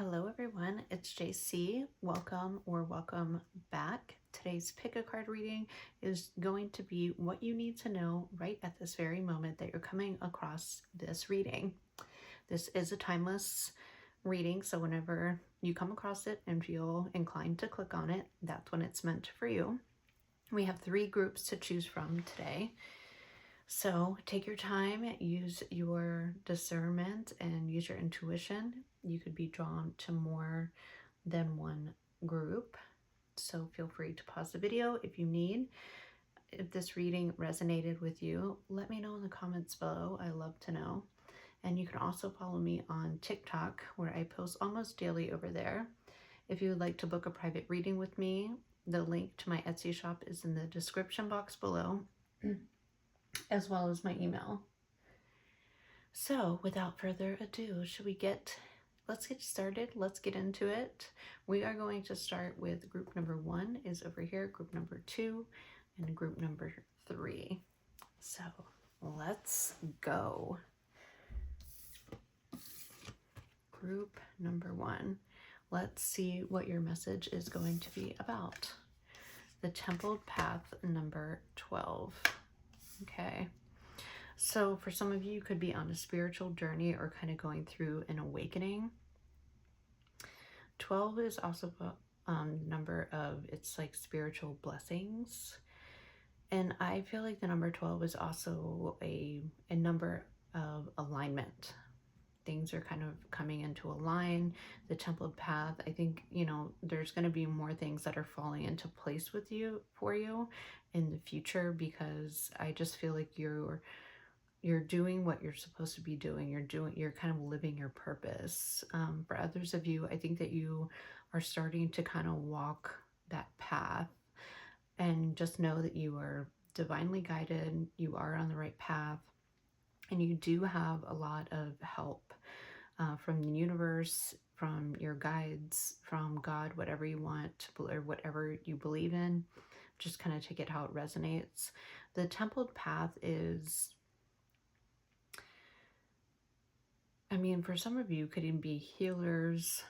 Hello everyone, it's JC. Welcome back. Today's pick a card reading is going to be what you need to know right at this very moment that you're coming across this reading. This is a timeless reading, so whenever you come across it and feel inclined to click on it, that's when it's meant for you. We have 3 groups to choose from today. So take your time, use your discernment, and use your intuition. You could be drawn to more than one group. So feel free to pause the video if you need. If this reading resonated with you, let me know in the comments below. I love to know. And you can also follow me on TikTok, where I post almost daily over there. If you would like to book a private reading with me, the link to my Etsy shop is in the description box below, as well as my email. So without further ado, let's get started. Let's get into it. We are going to start with group number 1 is over here, group number 2, and group number 3. So let's go. Group number 1. Let's see what your message is going to be about. The Templed Path number 12. Okay. So for some of you, you could be on a spiritual journey or kind of going through an awakening. 12 is also a number of, it's like spiritual blessings. And I feel like the number 12 is also a number of alignment. Things are kind of coming into a line. The Templed Path, I think, there's going to be more things that are falling into place for you in the future, because I just feel like you're doing what you're supposed to be doing. You're kind of living your purpose. For others of you, I think that you are starting to kind of walk that path, and just know that you are divinely guided. You are on the right path, and you do have a lot of help from the universe, from your guides, from God, whatever you want, or whatever you believe in. Just kind of take it how it resonates. The Templed Path is, for some of you, could even be healers,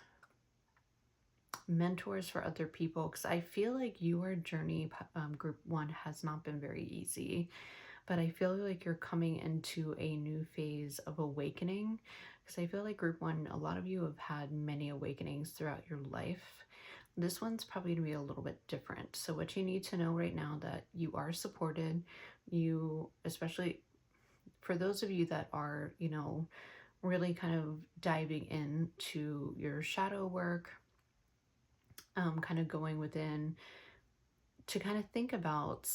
mentors for other people, because I feel like your journey, group 1, has not been very easy, but I feel like you're coming into a new phase of awakening, because I feel like group 1, a lot of you have had many awakenings throughout your life. This one's probably going to be a little bit different. So what you need to know right now, that you are supported. You, especially for those of you that are, really kind of diving into your shadow work, kind of going within to kind of think about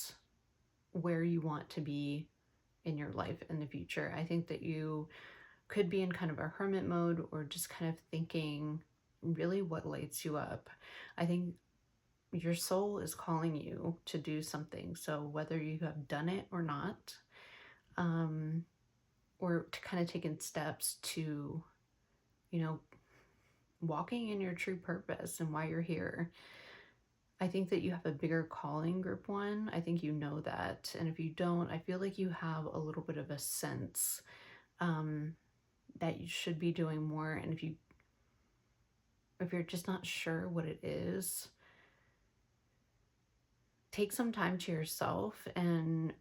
where you want to be in your life in the future. I think that you could be in kind of a hermit mode, or just kind of thinking really what lights you up. I think your soul is calling you to do something. So whether you have done it or not, or to kind of taking steps to, walking in your true purpose and why you're here. I think that you have a bigger calling, group 1. I think you know that. And if you don't, I feel like you have a little bit of a sense that you should be doing more. And if you're just not sure what it is, take some time to yourself and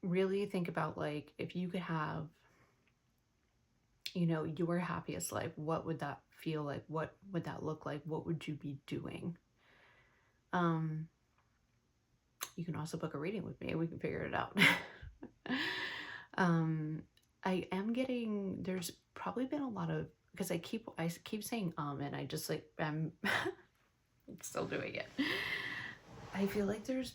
really think about, like, if you could have, your happiest life, what would that feel like? What would that look like? What would you be doing? You can also book a reading with me. We can figure it out. I am getting, there's probably been a lot of, because I keep saying and I just I'm still doing it. I feel like there's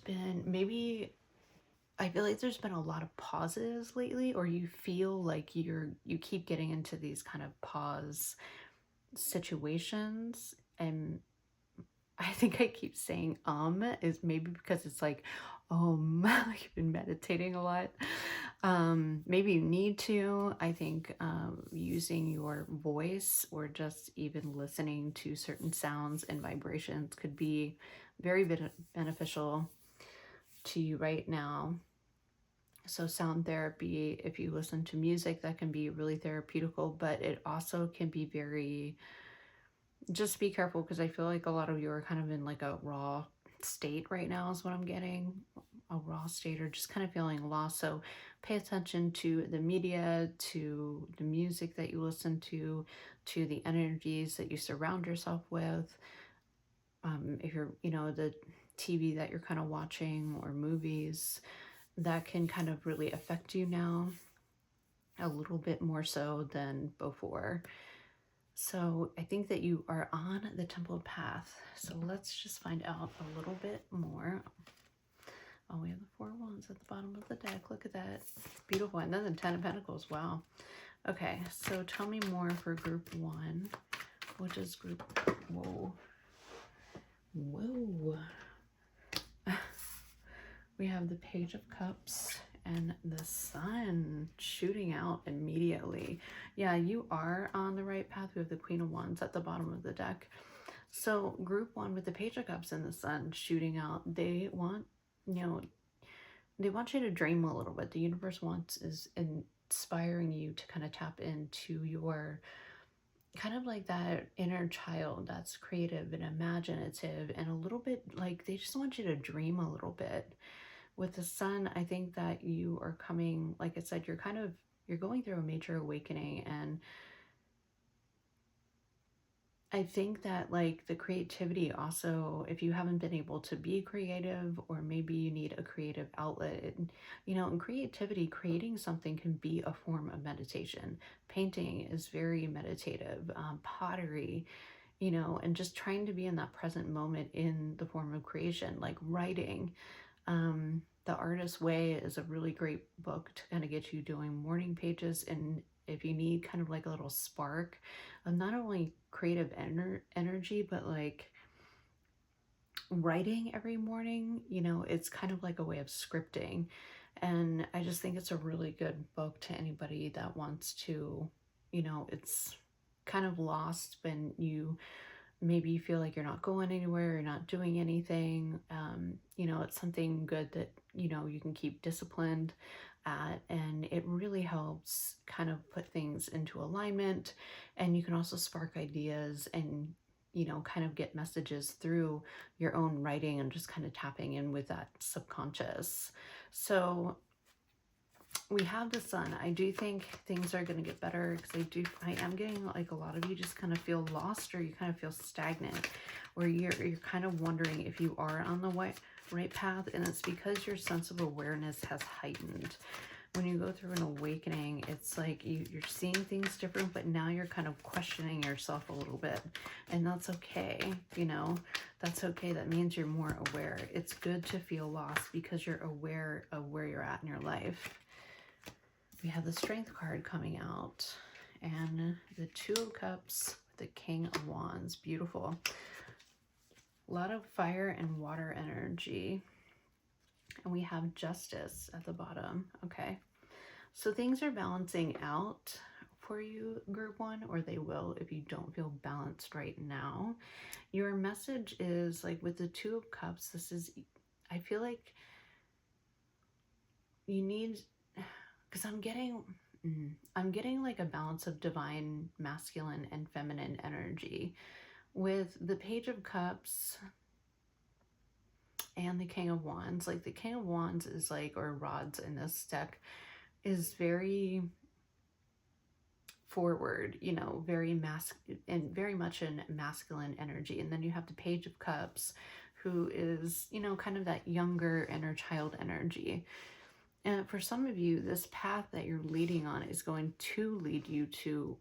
been a lot of pauses lately, or you feel like you keep getting into these kind of pause situations. And I think I keep saying is maybe because it's like you've been meditating a lot. Maybe you need to. I think using your voice, or just even listening to certain sounds and vibrations, could be very beneficial to you right now. So sound therapy, if you listen to music, that can be really therapeutical, but it also can be very Just be careful, because I feel like a lot of you are kind of in like a raw state right now is what I'm getting. A raw state, or just kind of feeling lost. So pay attention to the media, to the music that you listen to the energies that you surround yourself with. If you're, the TV that you're kind of watching, or movies, that can kind of really affect you now a little bit more so than before. So I think that you are on the temple path. So let's just find out a little bit more. Oh, we have the 4 wands at the bottom of the deck. Look at that. It's beautiful. And then the 10 of Pentacles. Wow. Okay, so tell me more for group 1. What does group... Whoa. Whoa. We have the Page of Cups and the Sun shooting out immediately. Yeah, you are on the right path. We have the Queen of Wands at the bottom of the deck. So group 1 with the Page of Cups and the Sun shooting out, they want, they want you to dream a little bit. The universe is inspiring you to kind of tap into your kind of like that inner child that's creative and imaginative, and a little bit like they just want you to dream a little bit. With the Sun, I think that you are coming, like I said, you're going through a major awakening. And I think that like the creativity also, if you haven't been able to be creative, or maybe you need a creative outlet, in creativity, creating something can be a form of meditation. Painting is very meditative, pottery, and just trying to be in that present moment in the form of creation, like writing. The Artist's Way is a really great book to kind of get you doing morning pages. And if you need kind of like a little spark of not only creative energy, but like writing every morning, it's kind of like a way of scripting. And I just think it's a really good book to anybody that wants to, it's kind of lost when you maybe you feel like you're not going anywhere, you're not doing anything. It's something good that, you can keep disciplined at, and it really helps kind of put things into alignment. And you can also spark ideas and, kind of get messages through your own writing, and just kind of tapping in with that subconscious. So we have the Sun. I do think things are going to get better, because I am getting like a lot of you just kind of feel lost, or you kind of feel stagnant, or you're kind of wondering if you are on the right path. And it's because your sense of awareness has heightened. When you go through an awakening, it's like you're seeing things different, but now you're kind of questioning yourself a little bit. And that's okay, that's okay. That means you're more aware. It's good to feel lost, because you're aware of where you're at in your life. We have the Strength card coming out, and the 2 of Cups with the King of Wands. Beautiful. A lot of fire and water energy. And we have Justice at the bottom. Okay. So things are balancing out for you, group 1, or they will if you don't feel balanced right now. Your message is like with the 2 of Cups, I feel like you need, because I'm getting like a balance of divine masculine and feminine energy. With the Page of Cups and the King of Wands, like the King of Wands is like, or rods in this deck, is very forward, very and very much in masculine energy. And then you have the Page of Cups, who is, kind of that younger inner child energy. And for some of you, this path that you're leading on is going to lead you to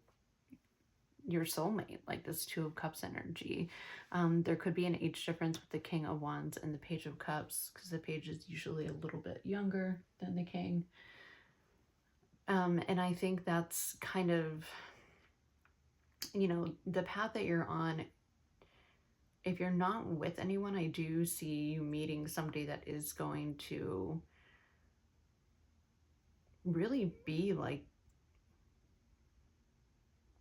your soulmate, like this 2 of Cups energy. There could be an age difference with the King of Wands and the Page of Cups, because the Page is usually a little bit younger than the King. And I think that's kind of, the path that you're on. If you're not with anyone, I do see you meeting somebody that is going to really be like,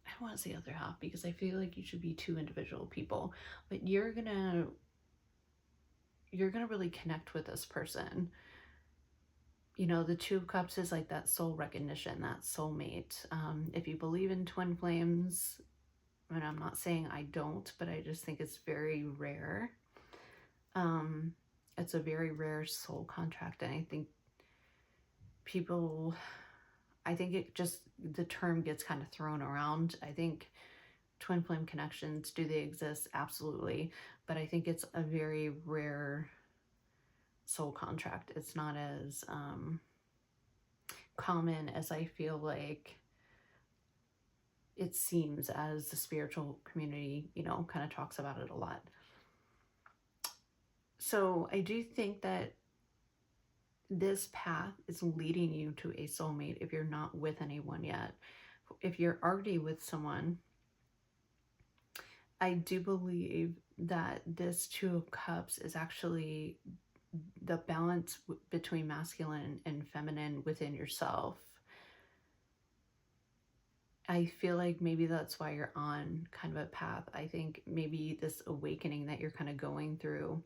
I don't want to say other half, because I feel like you should be 2 individual people, but you're gonna really connect with this person. The 2 of Cups is like that soul recognition, that soulmate. If you believe in twin flames, And I'm not saying I don't, but I just think it's very rare. It's a very rare soul contract, and I think people, I think it just, the term gets kind of thrown around. I think twin flame connections, do they exist? Absolutely. But I think it's a very rare soul contract. It's not as common as I feel like it seems, as the spiritual community, you know, kind of talks about it a lot. So I do think that this path is leading you to a soulmate if you're not with anyone yet. If you're already with someone, I do believe that this Two of Cups is actually the balance between masculine and feminine within yourself. I feel like maybe that's why you're on kind of a path. I think maybe this awakening that you're kind of going through,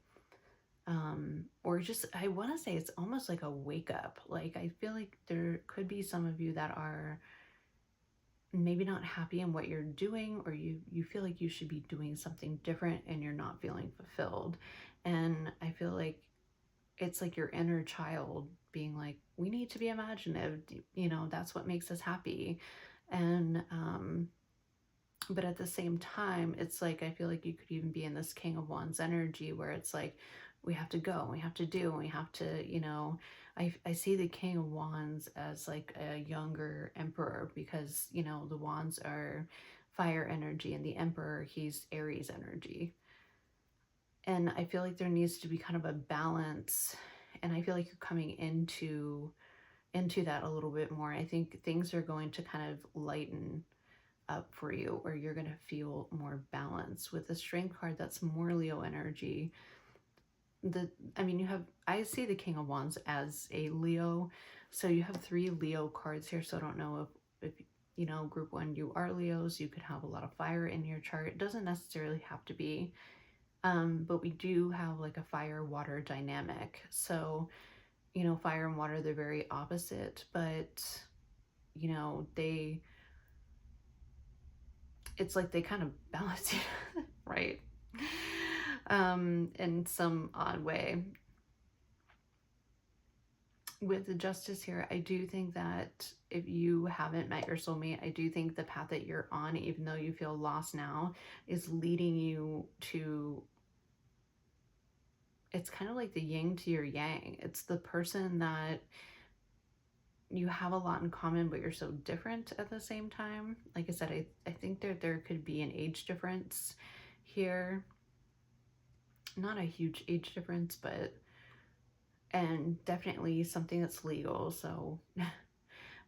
or just, I want to say it's almost like a wake up. Like, I feel like there could be some of you that are maybe not happy in what you're doing, or you feel like you should be doing something different and you're not feeling fulfilled. And I feel like it's like your inner child being like, we need to be imaginative, you know, that's what makes us happy. And but at the same time, it's like, I feel like you could even be in this King of Wands energy where it's like, we have to go, we have to do, we have to, you know, I see the King of Wands as like a younger emperor, because, you know, the wands are fire energy and the emperor, he's Aries energy. And I feel like there needs to be kind of a balance. And I feel like you're coming into that a little bit more. I think things are going to kind of lighten up for you, or you're going to feel more balance with the Strength card. That's more Leo energy. I mean, you have, I see the King of Wands as a Leo, so you have 3 Leo cards here. So I don't know if you know, group 1, you are Leos. You could have a lot of fire in your chart. It doesn't necessarily have to be, but we do have like a fire water dynamic. So, you know, fire and water, they're very opposite, but you know, it's like they kind of balance you, right? In some odd way. With the Justice here, I do think that if you haven't met your soulmate, I do think the path that you're on, even though you feel lost now, is leading you to, it's kind of like the yin to your yang. It's the person that you have a lot in common, but you're so different at the same time. Like I said, I think there could be an age difference here. Not a huge age difference, but, and definitely something that's legal. So,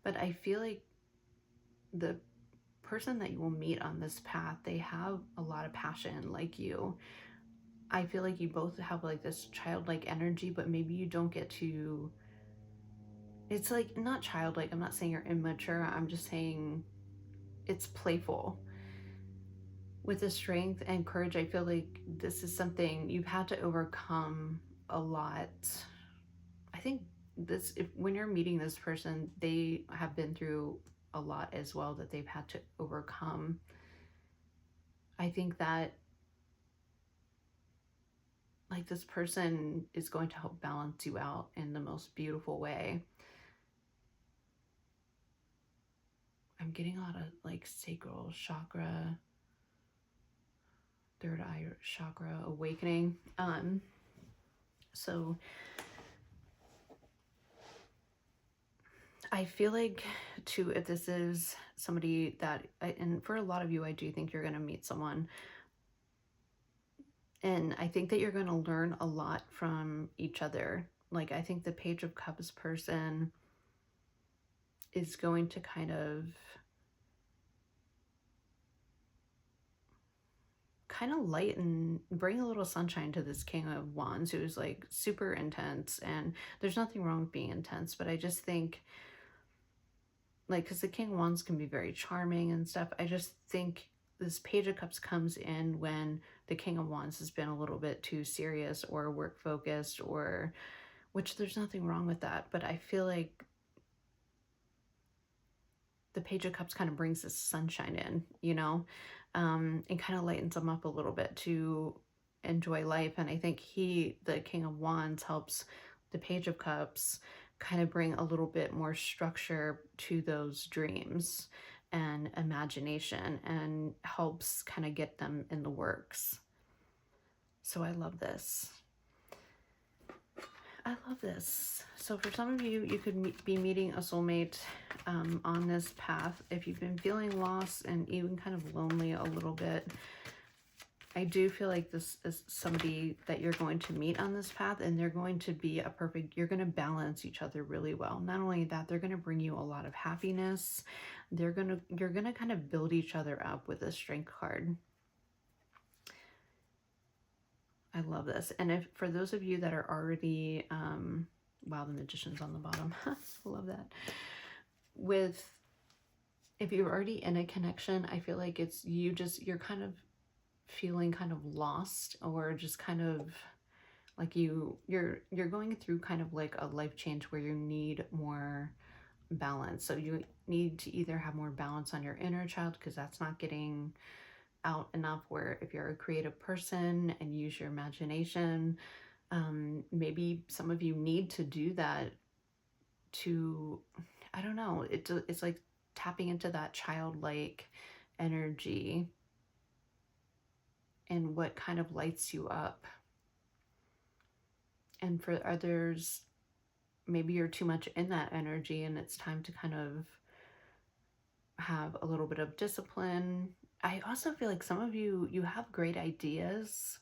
but I feel like the person that you will meet on this path, they have a lot of passion like you. I feel like you both have like this childlike energy, but maybe you don't get to, it's like not childlike. I'm not saying you're immature. I'm just saying it's playful. With the Strength and Courage, I feel like this is something you've had to overcome a lot. I think this, if when you're meeting this person, they have been through a lot as well that they've had to overcome. I think that like this person is going to help balance you out in the most beautiful way. I'm getting a lot of like sacral chakra, third eye chakra awakening. So I feel like too, if this is somebody that, and for a lot of you, I do think you're going to meet someone, and I think that you're going to learn a lot from each other. Like, I think the Page of Cups person is going to kind of lighten, bring a little sunshine to this King of Wands, who's like super intense. And there's nothing wrong with being intense, but I just think, like, because the King of Wands can be very charming and stuff, I just think this Page of Cups comes in when the King of Wands has been a little bit too serious or work focused, or, which there's nothing wrong with that, but I feel like the Page of Cups kind of brings this sunshine in, you know? and kind of lightens them up a little bit to enjoy life. And I think the King of Wands, helps the Page of Cups kind of bring a little bit more structure to those dreams and imagination, and helps kind of get them in the works. So I love this. I love this. So for some of you, you could be meeting a soulmate on this path. If you've been feeling lost and even kind of lonely a little bit, I do feel like this is somebody that you're going to meet on this path, and they're going to be you're going to balance each other really well. Not only that, they're going to bring you a lot of happiness. You're going to kind of build each other up with a strength card. I love this. And for those of you that are already, wow, the Magician's on the bottom. I love that. If you're already in a connection, I feel like you're kind of feeling kind of lost, or just kind of like you're going through kind of like a life change where you need more balance. So you need to either have more balance on your inner child, because that's not getting out enough, where if you're a creative person and use your imagination, maybe some of you need to do that to, I don't know, it's like tapping into that childlike energy and what kind of lights you up. And for others, maybe you're too much in that energy and it's time to kind of have a little bit of discipline. I also feel like some of you have great ideas,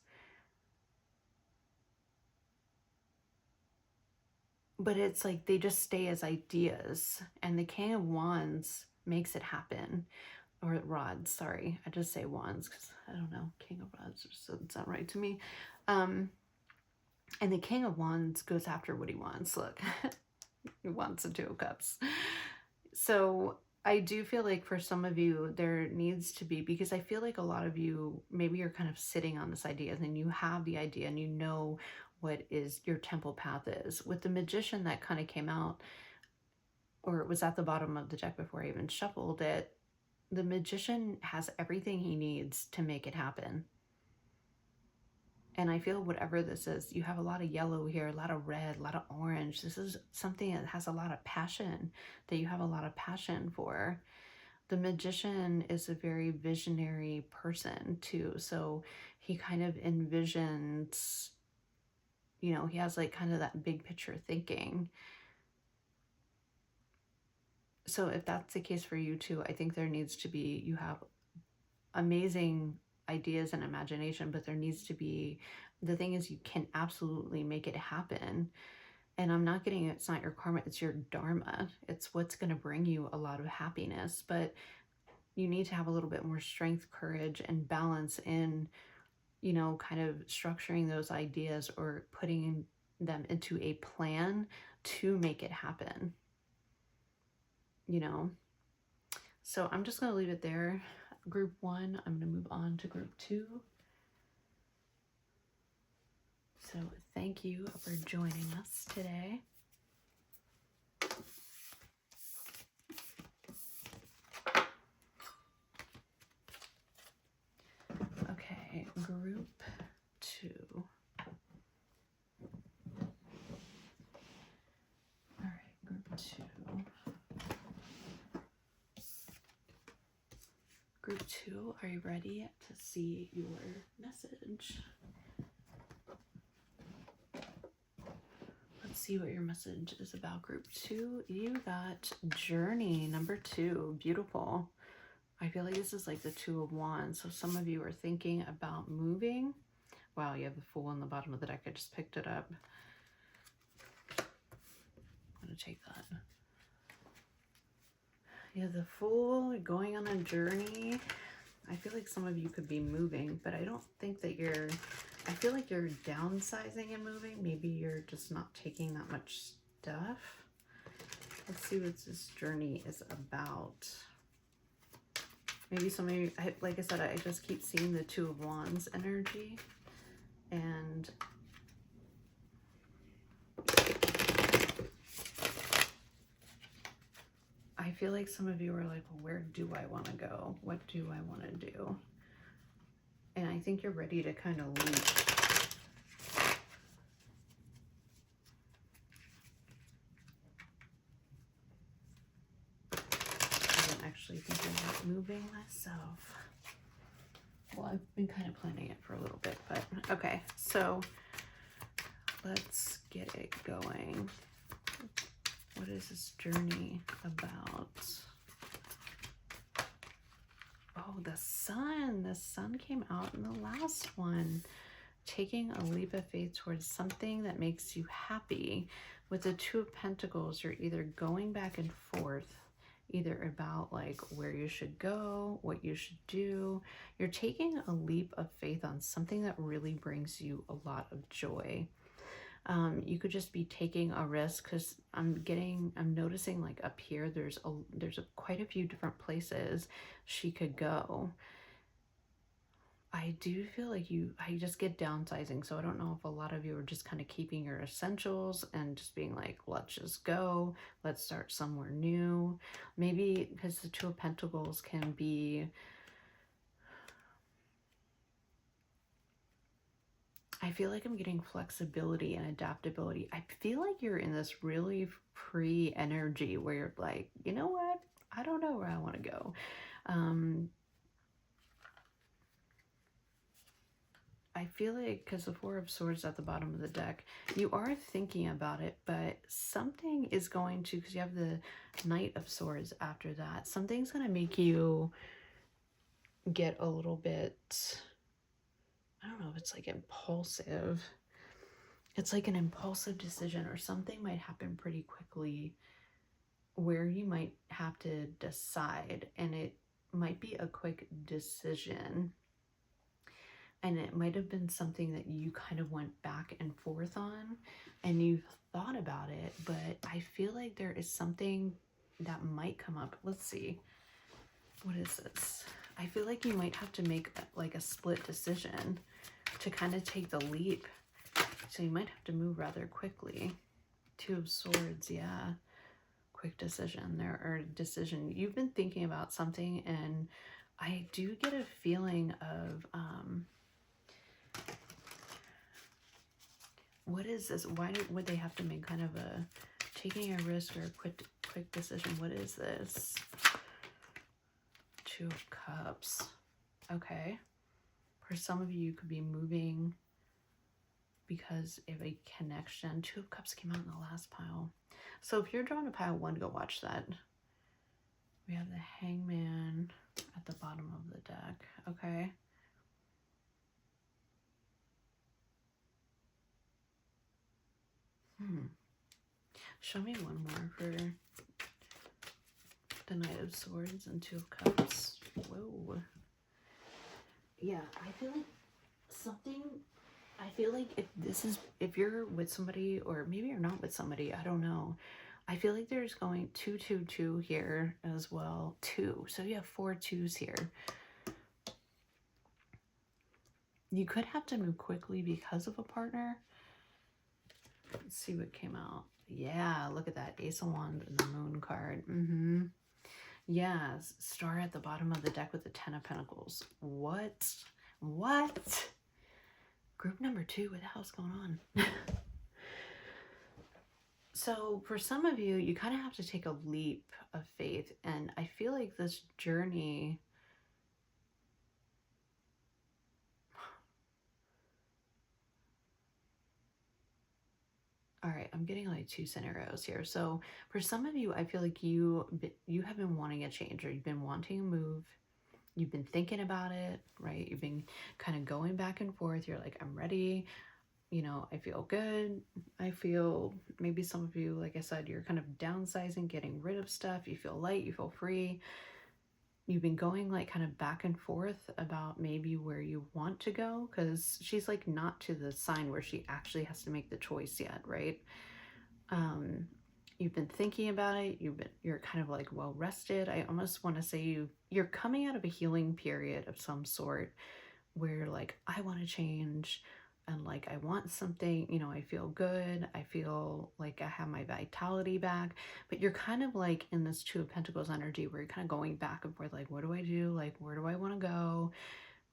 but it's like they just stay as ideas, and the King of Wands makes it happen. Or rods, sorry. I just say wands because I don't know. King of Rods doesn't sound right to me. And the King of Wands goes after what he wants. Look, he wants the Two of Cups. So I do feel like for some of you, there needs to be, because I feel like a lot of you, maybe you're kind of sitting on this idea, and you have the idea and you know what is your temple path is. With the Magician that kind of came out, or it was at the bottom of the deck before I even shuffled it, the Magician has everything he needs to make it happen. And I feel whatever this is, you have a lot of yellow here, a lot of red, a lot of orange. This is something that has a lot of passion, that you have a lot of passion for. The Magician is a very visionary person too. So he kind of envisions, he has like kind of that big picture thinking. So if that's the case for you too, I think there needs to be, you have amazing ideas and imagination, but there needs to be, the thing is, you can absolutely make it happen. And I'm not getting, it's not your karma, it's your dharma. It's what's going to bring you a lot of happiness. But you need to have a little bit more strength, courage, and balance in, kind of structuring those ideas or putting them into a plan to make it happen. So I'm just going to leave it there. Group 1, I'm going to move on to Group 2. So thank you for joining us today. Okay, Group 2. All right, Group 2. Group 2, are you ready to see your message? Let's see what your message is about. Group 2, you got Journey, number 2. Beautiful. I feel like this is like the Two of Wands. So some of you are thinking about moving. Wow, you have the Fool on the bottom of the deck. I just picked it up. I'm going to take that. You have the Fool going on a journey. I feel like some of you could be moving, but I don't think that I feel like you're downsizing and moving. Maybe you're just not taking that much stuff. Let's see what this journey is about. Maybe some of you, like I said, I just keep seeing the Two of Wands energy. And I feel like some of you are like, well, where do I want to go? What do I want to do? I think you're ready to kind of leap. I'm actually thinking about moving myself. Well, I've been kind of planning it for a little bit, but okay. So let's get it going. What is this journey about? Oh, the sun. The sun came out in the last one. Taking a leap of faith towards something that makes you happy. With the Two of Pentacles, you're either going back and forth, either about like where you should go, what you should do. You're taking a leap of faith on something that really brings you a lot of joy. You could just be taking a risk, because I'm noticing like up here, there's quite a few different places she could go. I do feel like I just get downsizing. So I don't know if a lot of you are just kind of keeping your essentials and just being like, let's just go, let's start somewhere new. Maybe because the Two of Pentacles can be, I feel like I'm getting flexibility and adaptability. I feel like you're in this really free energy where you're like, you know what? I don't know where I want to go. I feel like because the Four of Swords at the bottom of the deck, you are thinking about it, but something is going to, because you have the Knight of Swords after that, something's going to make you get a little bit, I don't know if it's like impulsive. It's like an impulsive decision, or something might happen pretty quickly where you might have to decide, and it might be a quick decision. And it might have been something that you kind of went back and forth on and you thought about it, but I feel like there is something that might come up. Let's see. What is this? I feel like you might have to make like a split decision to kind of take the leap. So you might have to move rather quickly. Two of Swords, yeah. Quick decision there, or decision. You've been thinking about something, and I do get a feeling of, what is this? Why would they have to make kind of a taking a risk or a quick decision? What is this? Two of Cups. Okay. For some of you, you could be moving because of a connection. Two of Cups came out in the last pile. So if you're drawing a pile 1, go watch that. We have the Hangman at the bottom of the deck. Okay. Show me one more for the Knight of Swords and Two of Cups. Whoa. Yeah, I feel like something, I feel like if you're with somebody, or maybe you're not with somebody, I don't know. I feel like there's going 2, 2, 2 here as well. 2. So you have 4 2s here. You could have to move quickly because of a partner. Let's see what came out. Yeah, look at that. Ace of Wands and the Moon card. Yeah, Star at the bottom of the deck with the 10 of Pentacles. What? What? Group number 2, what the hell's going on? So for some of you, you kind of have to take a leap of faith. And I feel like this journey, all right, I'm getting like 2 scenarios here. So for some of you, I feel like you have been wanting a change, or you've been wanting a move. You've been thinking about it, right? You've been kind of going back and forth. You're like, I'm ready. You know, I feel good. I feel, maybe some of you, like I said, you're kind of downsizing, getting rid of stuff. You feel light, you feel free. You've been going like kind of back and forth about maybe where you want to go, because she's like not to the sign where she actually has to make the choice yet, right? You've been thinking about it. You're kind of like well rested. I almost want to say you're coming out of a healing period of some sort, where you're like, I want to change, and like I want something, you know, I feel good. I feel like I have my vitality back. But you're kind of like in this Two of Pentacles energy where you're kind of going back and forth, like, what do I do? Like, where do I want to go?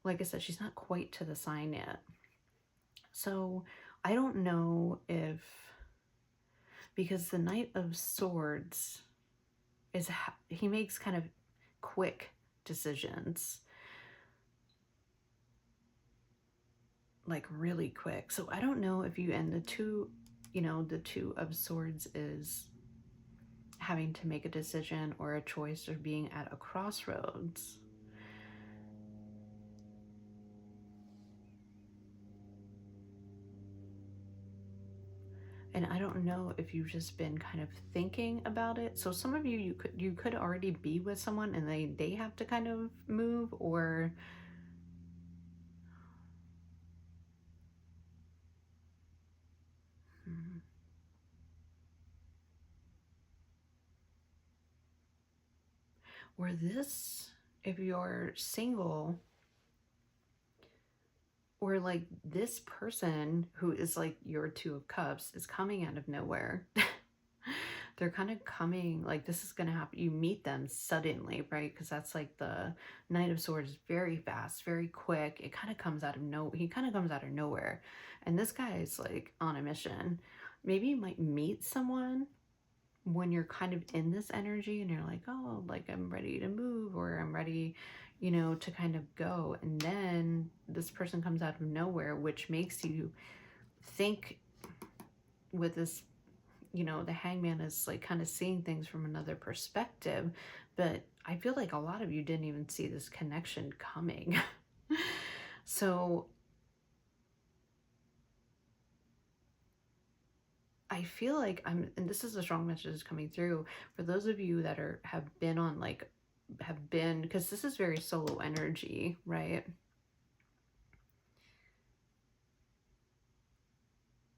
like I said, she's not quite to the sign yet. So I don't know if, because the Knight of Swords is, he makes kind of quick decisions, like really quick. So I don't know if you, and the two, you know, the Two of Swords is having to make a decision or a choice or being at a crossroads. And I don't know if you've just been kind of thinking about it. So some of you, you could already be with someone and they have to kind of move, or or this, if you're single, or like this person who is like your Two of Cups is coming out of nowhere. They're kind of coming, like this is going to happen. You meet them suddenly, right? Because that's like the Knight of Swords is very fast, very quick. It kind of comes out of he kind of comes out of nowhere. And this guy is like on a mission. Maybe you might meet someone when you're kind of in this energy and you're like, oh, like I'm ready to move, or I'm ready, you know, to kind of go. And then this person comes out of nowhere, which makes you think with this, you know, the Hangman is like kind of seeing things from another perspective. But I feel like a lot of you didn't even see this connection coming. So I feel like and this is a strong message coming through for those of you that have been on, like, have been, because this is very solo energy, right?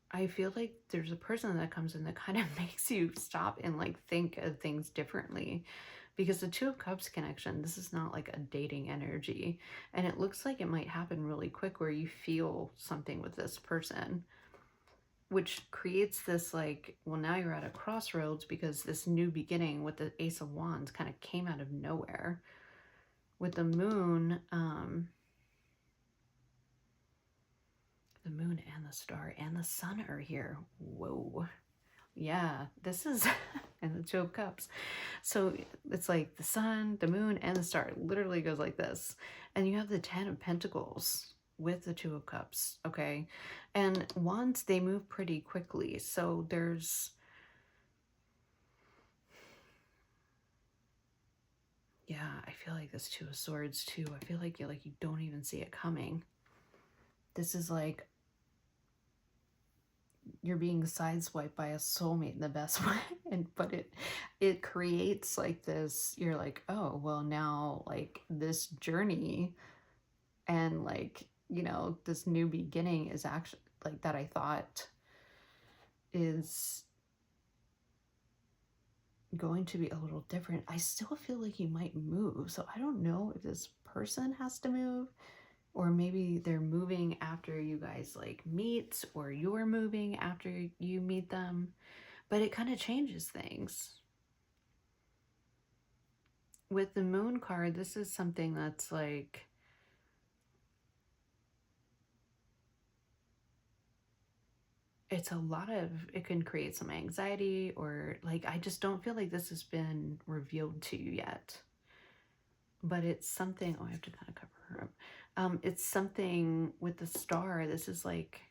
I feel like there's a person that comes in that kind of makes you stop and like think of things differently, because the Two of Cups connection, this is not like a dating energy, and it looks like it might happen really quick where you feel something with this person, which creates this like, well, now you're at a crossroads because this new beginning with the Ace of Wands kind of came out of nowhere. With the Moon, the Moon and the Star and the Sun are here. Whoa. Yeah, this is, and the Two of Cups. So it's like the Sun, the Moon, and the Star. It literally goes like this. And you have the Ten of Pentacles with the Two of Cups, okay? And Wands, they move pretty quickly. So there's, yeah, I feel like this Two of Swords too. I feel like you don't even see it coming. This is like you're being sideswiped by a soulmate in the best way, but it creates like this, you're like, oh well, now like this journey and like, you know, this new beginning is actually like that I thought is going to be a little different. I still feel like you might move, so I don't know if this person has to move, or maybe they're moving after you guys like meet, or you're moving after you meet them, but it kind of changes things. With the Moon card, this is something that's like, it's a lot of, it can create some anxiety, or like, I just don't feel like this has been revealed to you yet. But it's something, oh, I have to kind of cover her up. It's something with the Star. This is like,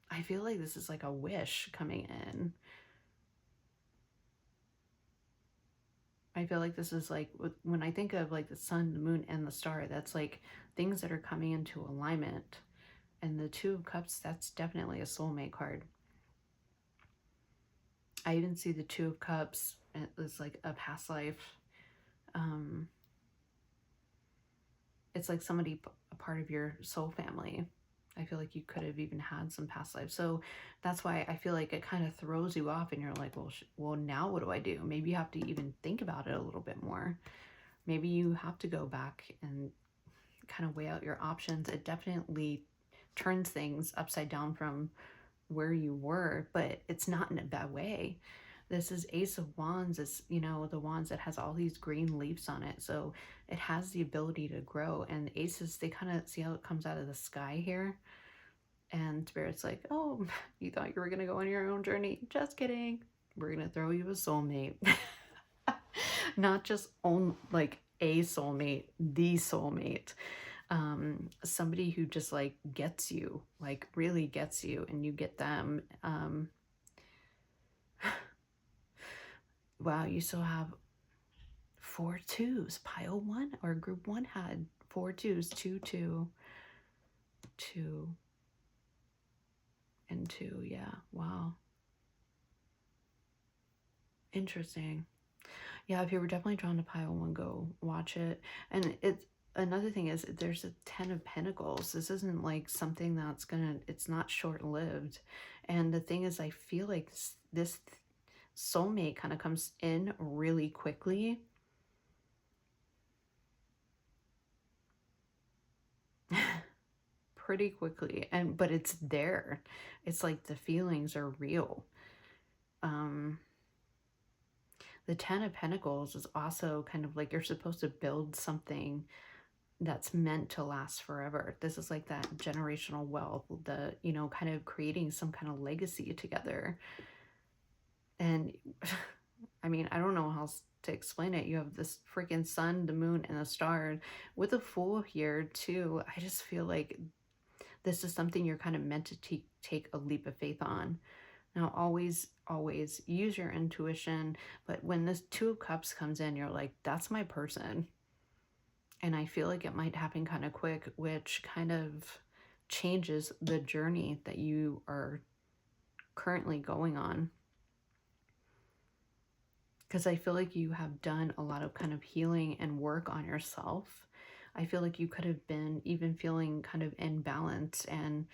I feel like this is like a wish coming in. I feel like this is like, when I think of like the Sun, the Moon, and the Star, that's like things that are coming into alignment. And the Two of Cups, that's definitely a soulmate card. I even see the Two of Cups as like a past life. It's like somebody, a part of your soul family. I feel like you could have even had some past lives. So that's why I feel like it kind of throws you off, and you're like, well, now what do I do? Maybe you have to even think about it a little bit more. Maybe you have to go back and kind of weigh out your options. It definitely turns things upside down from where you were, but it's not in a bad way. This is Ace of Wands. It's, you know, the wands that has all these green leaves on it. So it has the ability to grow. And aces, they kind of see how it comes out of the sky here. And Spirit's like, oh, you thought you were going to go on your own journey. Just kidding. We're going to throw you a soulmate. Not just like a soulmate, the soulmate. Somebody who just like gets you, like really gets you, and you get them. Wow, you still have 4 2s. Pile 1 or group 1 had 4 2s, 2 2 2 and 2. Yeah, wow, interesting. Yeah, if you were definitely drawn to pile 1, go watch it. And it's another thing is there's a 10 of Pentacles. This isn't like something that's gonna, it's not short-lived. And the thing is, I feel like this soulmate kind of comes in really quickly. Pretty quickly, but it's there. It's like the feelings are real. The 10 of Pentacles is also kind of like you're supposed to build something that's meant to last forever. This is like that generational wealth, the, you know, kind of creating some kind of legacy together. And I mean, I don't know how else to explain it. You have this freaking sun, the moon, and the star. With the Fool here too, I just feel like this is something you're kind of meant to take a leap of faith on. Now, always use your intuition, but when this 2 of Cups comes in, you're like, that's my person. And I feel like it might happen kind of quick, which kind of changes the journey that you are currently going on. Because I feel like you have done a lot of kind of healing and work on yourself. I feel like you could have been even feeling kind of imbalanced, and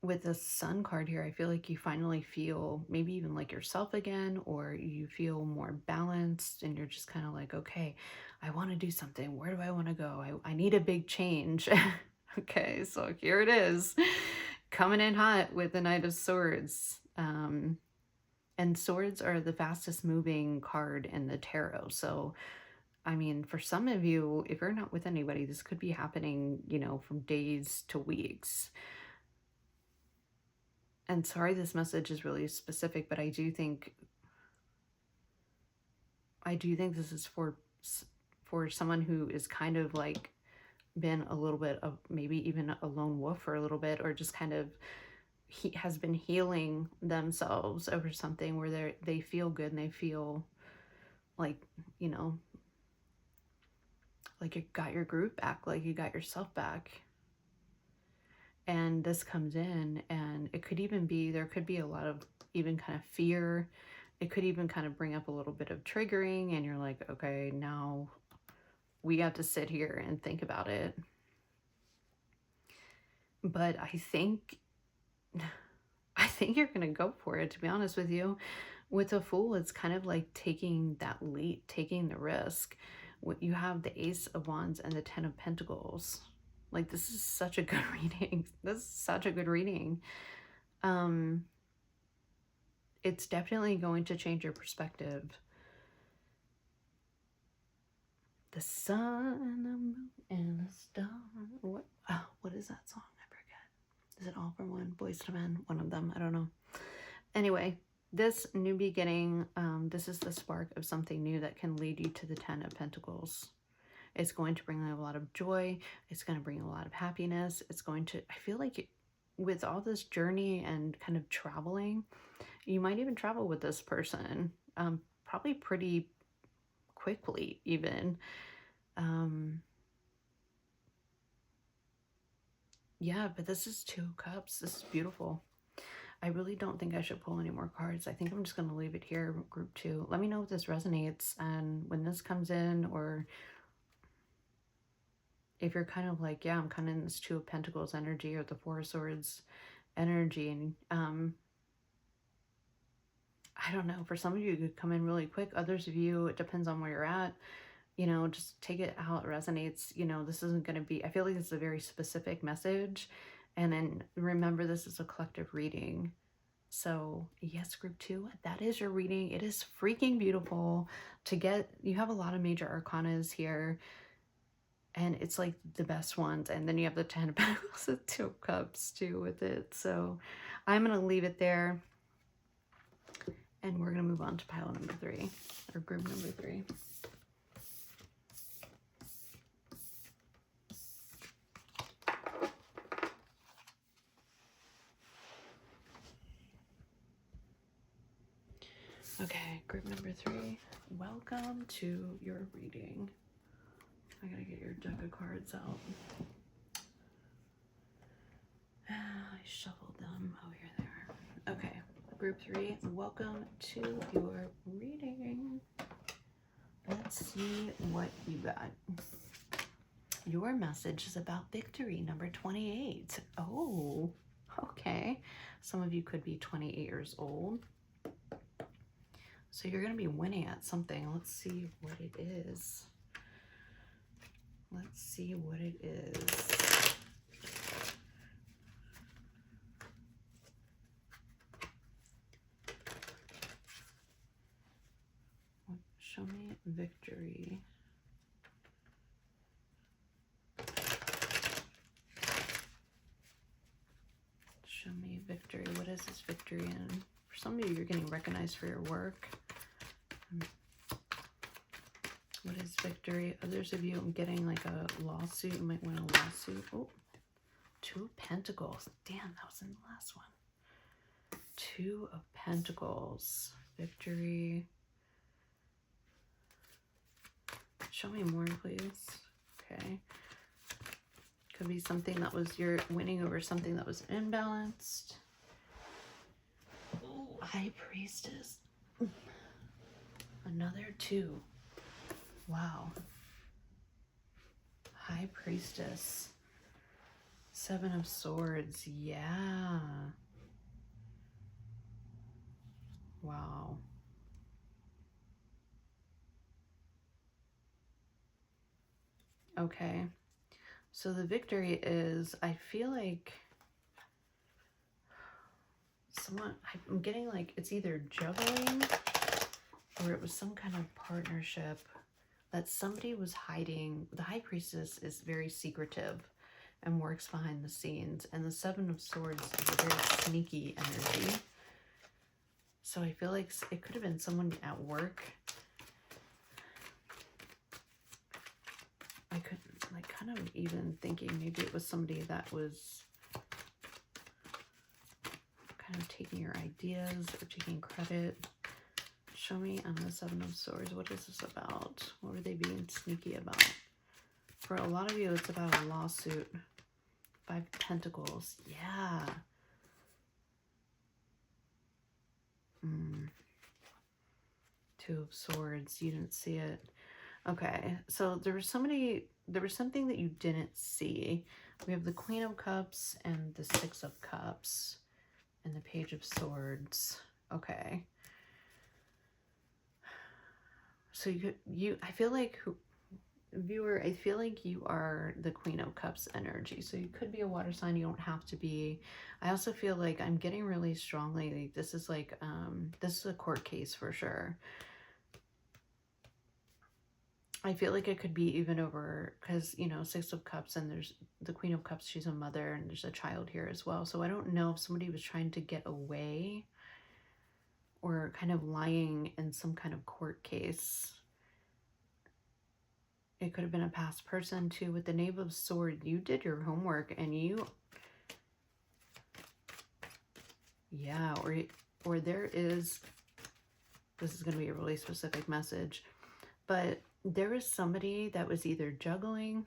with the Sun card here, I feel like you finally feel maybe even like yourself again, or you feel more balanced and you're just kind of like, okay, I want to do something. Where do I want to go? I need a big change. Okay, so here it is, coming in hot with the Knight of Swords. And swords are the fastest moving card in the tarot. So, I mean, for some of you, if you're not with anybody, this could be happening, you know, from days to weeks. And sorry, this message is really specific, but I do think this is for someone who is kind of like been a little bit of maybe even a lone wolf for a little bit, or just kind of has been healing themselves over something where they feel good and they feel like, you know, like you got your group back, like you got yourself back. And this comes in, and it could even be, there could be a lot of even kind of fear. It could even kind of bring up a little bit of triggering, and you're like, okay, now we have to sit here and think about it. But I think you're gonna go for it, to be honest with you. With a Fool, it's kind of like taking that leap, taking the risk. You have the Ace of Wands and the 10 of Pentacles. Like, this is such a good reading. This is such a good reading. It's definitely going to change your perspective. The sun, the moon, and the star. What is that song? I forget. Is it All for One? Boys to Men? One of them. I don't know. Anyway, this new beginning, this is the spark of something new that can lead you to the 10 of Pentacles. It's going to bring a lot of joy. It's going to bring a lot of happiness. It's going to, I feel like with all this journey and kind of traveling, you might even travel with this person, probably pretty quickly even. Yeah, but this is 2 of Cups. This is beautiful. I really don't think I should pull any more cards. I think I'm just going to leave it here, group 2. Let me know if this resonates, and when this comes in, or if you're kind of like, yeah, I'm kind of in this 2 of Pentacles energy or the 4 of Swords energy. And I don't know, for some of you, it could come in really quick. Others of you, it depends on where you're at. You know, just take it how it resonates. You know, this isn't going to be, I feel like it's a very specific message. And then remember, this is a collective reading. So yes, group 2, that is your reading. It is freaking beautiful to get. You have a lot of major arcanas here, and it's like the best ones. And then you have the 10 of Pentacles, the 2 of Cups too with it. So I'm going to leave it there. And we're going to move on to pile number 3, or group number 3. Okay, group number 3, welcome to your reading. I gotta get your deck of cards out. I shuffled them. Oh, here they are. Okay, group 3, welcome to your reading. Let's see what you got. Your message is about victory, number 28. Oh, okay. Some of you could be 28 years old. So you're going to be winning at something. Let's see what it is. Let's see what it is. Show me victory. Show me victory. What is this victory in? For some of you, you're getting recognized for your work. What is victory? Others of you, I'm getting like a lawsuit. You might win a lawsuit. Oh, 2 of Pentacles. Damn, that was in the last one. 2 of Pentacles. Victory. Show me more, please. Okay. Could be something that was, you're winning over something that was imbalanced. Ooh, High Priestess. Another 2. Wow. High Priestess. 7 of Swords. Yeah. Wow. Okay. So the victory is, I feel like someone, I'm getting like it's either juggling or it was some kind of partnership that somebody was hiding. The High Priestess is very secretive and works behind the scenes. And the 7 of Swords is a very sneaky energy. So I feel like it could have been someone at work. I could like kind of even thinking maybe it was somebody that was kind of taking your ideas or taking credit. Show me on the 7 of Swords. What is this about? What are they being sneaky about? For a lot of you, it's about a lawsuit. 5 of Pentacles. Yeah. 2 of Swords. You didn't see it. Okay. So there was something that you didn't see. We have the Queen of Cups and the 6 of Cups and the Page of Swords. Okay. So I feel like, viewer, I feel like you are the Queen of Cups energy. So you could be a water sign. You don't have to be. I also feel like I'm getting really strongly, like this is like, this is a court case for sure. I feel like it could be even over, because, you know, 6 of Cups and there's the Queen of Cups. She's a mother and there's a child here as well. So I don't know if somebody was trying to get away or kind of lying in some kind of court case. It could have been a past person too. With the Knave of Swords, you did your homework and you, yeah, or there is, this is going to be a really specific message, but there is somebody that was either juggling.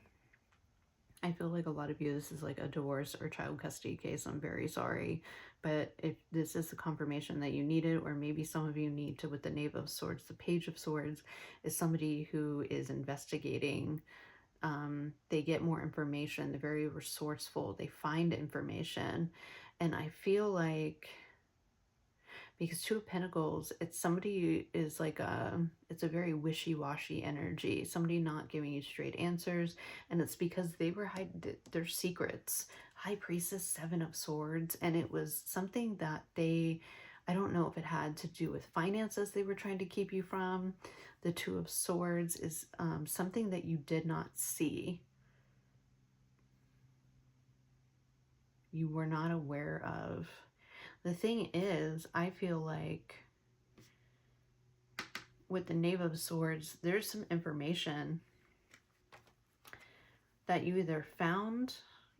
I feel like a lot of you, this is like a divorce or child custody case. I'm very sorry. But if this is the confirmation that you needed, or maybe some of you need to, with the Knave of Swords, the Page of Swords is somebody who is investigating. They get more information. They're very resourceful. They find information. And I feel like, because 2 of Pentacles, it's somebody is like it's a very wishy-washy energy. Somebody not giving you straight answers. And it's because they were hiding their secrets, High Priestess, Seven of Swords, and it was something that I don't know if it had to do with finances they were trying to keep you from. The Two of Swords is something that you did not see. You were not aware of. The thing is, I feel like with the Knave of Swords, there's some information that you either found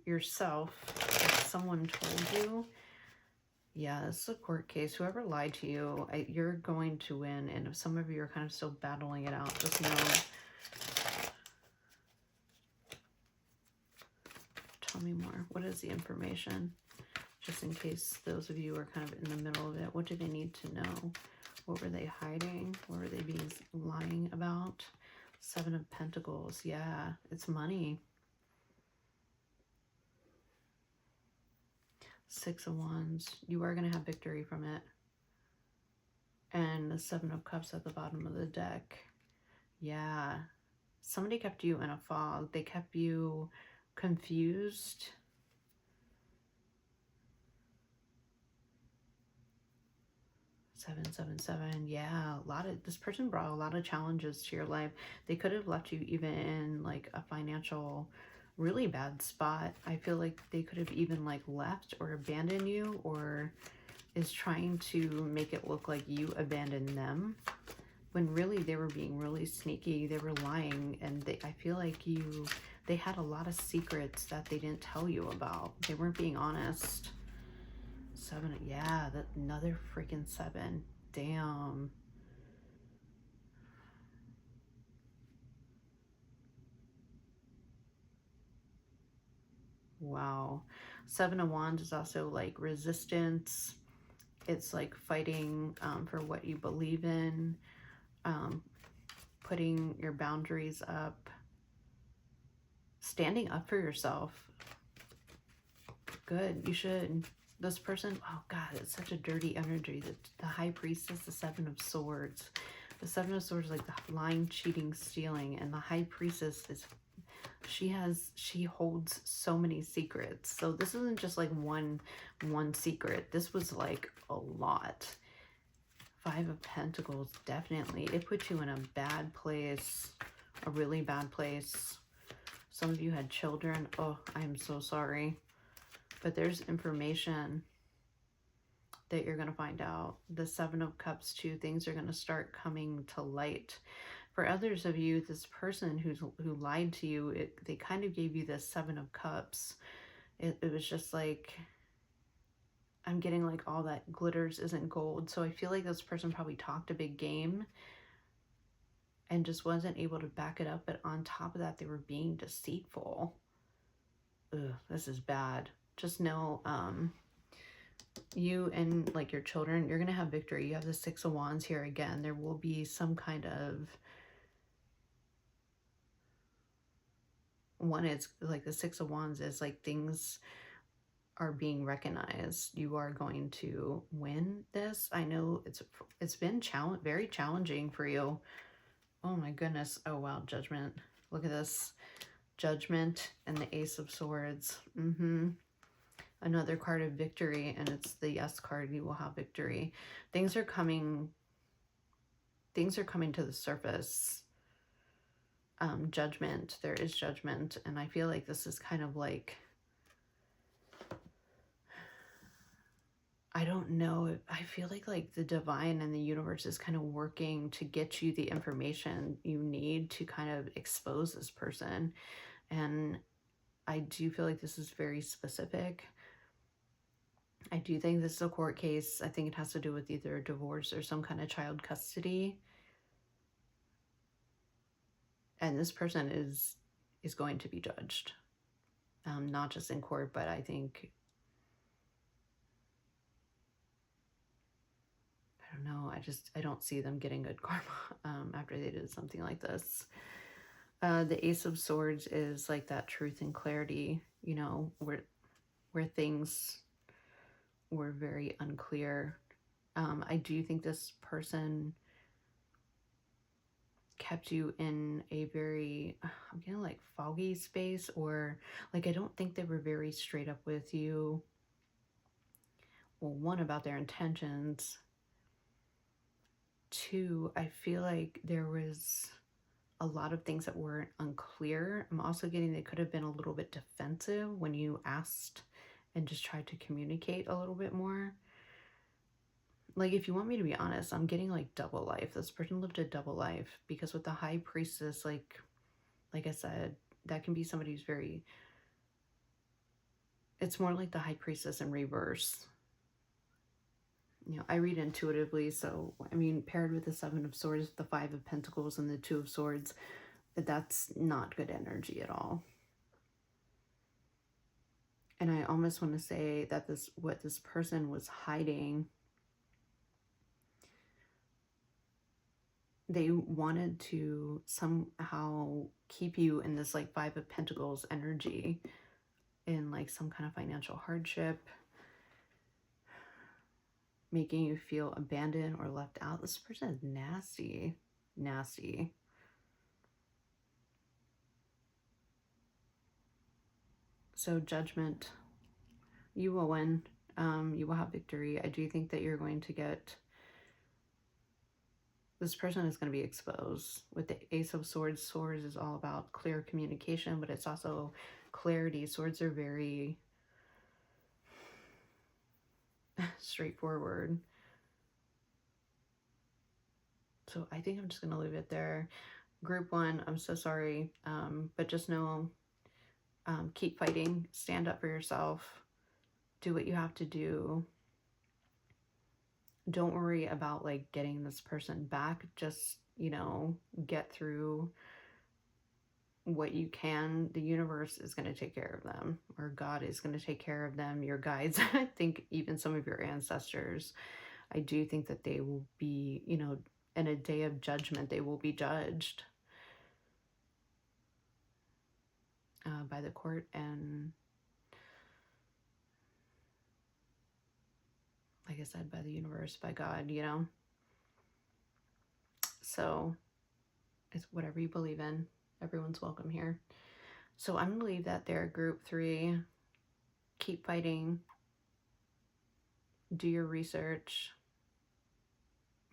yourself, or someone told you. Yeah, this is a court case. Whoever lied to you, you're going to win. And if some of you are kind of still battling it out, just know. Tell me more. What is the information? Just in case those of you are kind of in the middle of it. What do they need to know? What were they hiding? What were they lying about? Seven of Pentacles. Yeah, it's money. Six of Wands. You are going to have victory from it. And the Seven of Cups at the bottom of the deck. Yeah. Somebody kept you in a fog. They kept you confused. Seven, seven, seven. Yeah, this person brought a lot of challenges to your life. They could have left you even in like a financial, really bad spot. I feel like they could have even like left or abandoned you, or is trying to make it look like you abandoned them, when really they were being really sneaky. They were lying, and I feel like they had a lot of secrets that they didn't tell you about. They weren't being honest. Seven, yeah, another freaking seven. Damn. Wow. Seven of Wands is also like resistance. It's like fighting for what you believe in, putting your boundaries up, standing up for yourself. Good, you should. This person, oh God, it's such a dirty energy. The High Priestess, the Seven of Swords. The Seven of Swords is like the lying, cheating, stealing. And the High Priestess is, she holds so many secrets. So this isn't just like one secret. This was like a lot. Five of Pentacles, definitely. It put you in a bad place, a really bad place. Some of you had children. Oh, I'm so sorry. But there's information that you're going to find out. The Seven of Cups too, things are going to start coming to light. For others of you, this person who lied to you, they kind of gave you the Seven of Cups. It was just like, I'm getting like all that glitters isn't gold. So I feel like this person probably talked a big game and just wasn't able to back it up. But on top of that, they were being deceitful. Ugh, this is bad. Just know, you and like your children, you're going to have victory. You have the Six of Wands here again. There will be some kind of, one is like the Six of Wands is like things are being recognized. You are going to win this. I know it's been very challenging for you. Oh my goodness. Oh wow, Judgment. Look at this. Judgment and the Ace of Swords. Another card of victory, and it's the Yes card. You will have victory. Things are coming to the surface. Judgment. There is judgment, and I feel like this is kind of like, I don't know. I feel like the divine and the universe is kind of working to get you the information you need to kind of expose this person. And I do feel like this is very specific. I do think this is a court case. I think it has to do with either a divorce or some kind of child custody. And this person is going to be judged. Not just in court, but I think, I don't know. I don't see them getting good karma after they did something like this. The Ace of Swords is like that truth and clarity, you know, where things were very unclear. I do think this person kept you in a very, I'm getting like foggy space, or like I don't think they were very straight up with you. Well, one, about their intentions. Two, I feel like there was a lot of things that weren't unclear. I'm also getting they could have been a little bit defensive when you asked and just tried to communicate a little bit more. Like, if you want me to be honest, I'm getting like double life. This person lived a double life, because with the High Priestess, like I said, that can be somebody who's very, it's more like the High Priestess in reverse. You know, I read intuitively, so I mean, paired with the Seven of Swords, the Five of Pentacles, and the Two of Swords, that's not good energy at all. And I almost want to say that what this person was hiding, they wanted to somehow keep you in this like Five of Pentacles energy, in like some kind of financial hardship, making you feel abandoned or left out. This person is nasty, nasty. So Judgment, you will win. You will have victory. I do think that you're going to get, this person is going to be exposed. With the Ace of Swords, Swords is all about clear communication, but it's also clarity. Swords are very straightforward. So I think I'm just going to leave it there. Group 1, I'm so sorry, but just know, keep fighting, stand up for yourself, do what you have to do. Don't worry about like getting this person back. Just, you know, get through what you can. The universe is going to take care of them, or God is going to take care of them. Your guides, I think even some of your ancestors, I do think that they will be, you know, in a day of judgment, they will be judged by the court, and like I said, by the universe, by God, you know. So it's whatever you believe in. Everyone's welcome here. So I'm going to leave that there, Group 3. Keep fighting. Do your research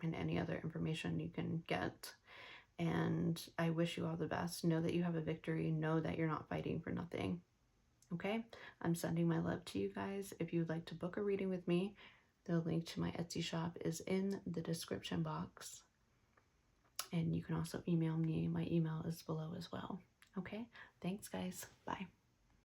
and any other information you can get. And I wish you all the best. Know that you have a victory. Know that you're not fighting for nothing. Okay? I'm sending my love to you guys. If you would like to book a reading with me, the link to my Etsy shop is in the description box. And you can also email me. My email is below as well. Okay? Thanks, guys. Bye.